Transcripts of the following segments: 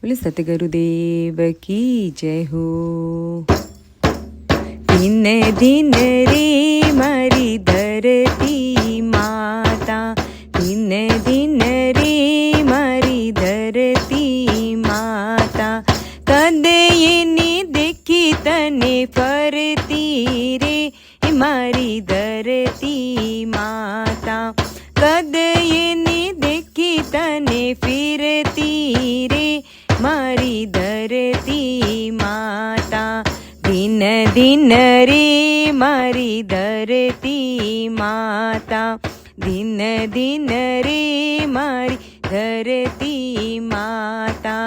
बोले सतगुरुदेव की जय हो। दिन दिन रे मारी धरती माता, दिन दिन रे मारी धरती माता, कदे एनी देखी तने फरती रे मारी धरती माता, कदे एनी देखी तने फिरती रे मारी धरती माता, दिन दिन रे मारी धरती माता, दिन दिन रे मारी धरती माता।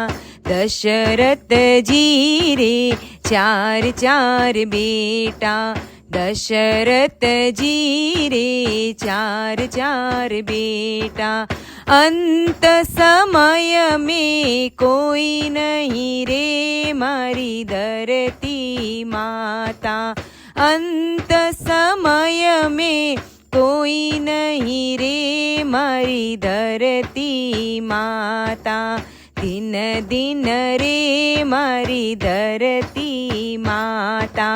दशरथ जी रे चार चार बेटा, दशरथ जी रे चार चार बेटा, अंत समय में कोई नहीं रे मारी धरती माता, अंत समय में कोई नहीं रे मारी धरती माता, दिन दिन रे मारी धरती माता,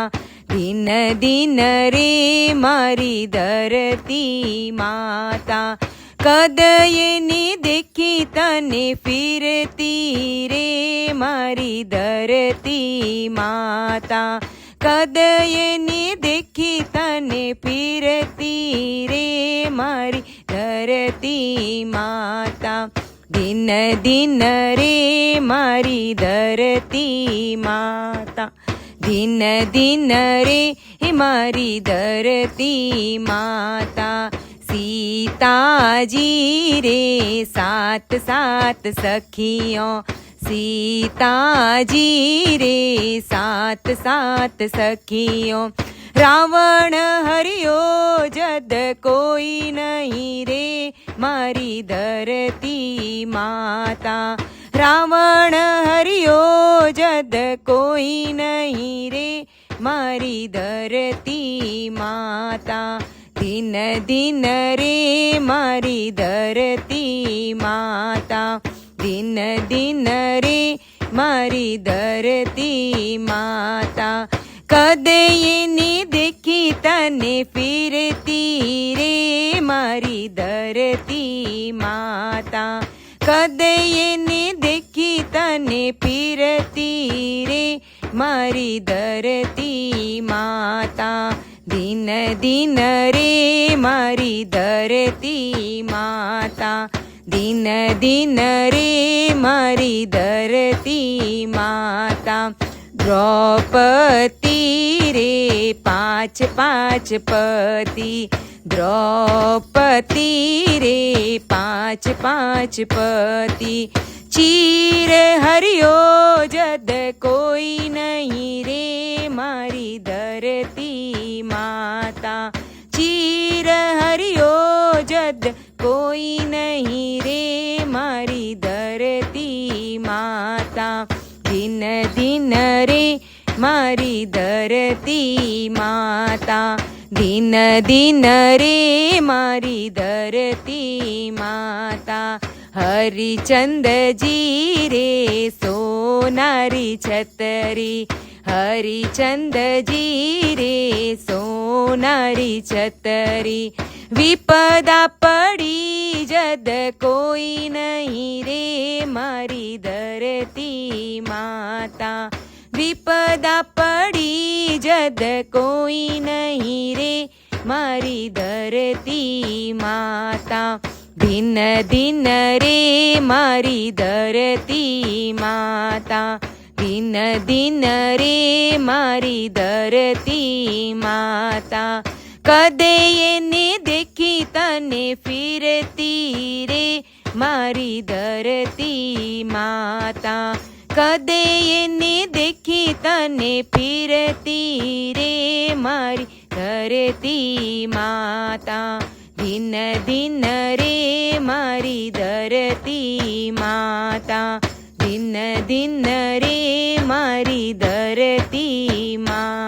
दिन दिन रे मारी धरती माता, कदयनी देखी तने फिरती रे मारी धरती माता, कदयनी देखी तने फिरती रे मारी धरती माता, दिन दिन रे मारी धरती माता, दिन दिन रे मारी धरती माता। सीता जी रे सात सात सखियों, सीता जी रे सात सात सखियों, रावण हरियो जद कोई नहीं रे मारी धरती माता, रावण हरियो जद कोई नहीं रे मारी धरती माता, दिन दिन रे मारी धरती माता, दिन दिन रे मारी धरती माता, कदयनी देखी तने फिरती रे मारी धरती माता, कदयनी देखी तने फिरती रे मारी धरती माता, दिन दिन रे मारी धरती माता, दिन दिन रे मारी धरती माता। द्रौपदी रे पाँच पाँच पति, द्रौपदी रे पाँच पाँच पति, चीर हरियो जद कोई नहीं रे मारी धरती माता, चीर हरियो जद कोई नहीं रे मारी धरती माता, दिन दिन रे मारी धरती माता, दिन दिन रे मारी धरती माता। हरिचंद जी रे सोनारी छतरी, हरिचंद जी रे सोनारी छतरी, विपदा पड़ी जद कोई नहीं रे मारी धरती माता, विपदा पड़ी जद कोई नहीं रे मारी धरती माता, दिन दिन रे मारी धरती माता, दिन दिन रे मारी धरती माता, कदयनी देखी तने फिरती रे मारी धरती माता, कदयनी देखी तने फिरती रे मारी धरती माता, दिन दिन रे मारी धरती माता, दिन दिन रे मारी धरती माता।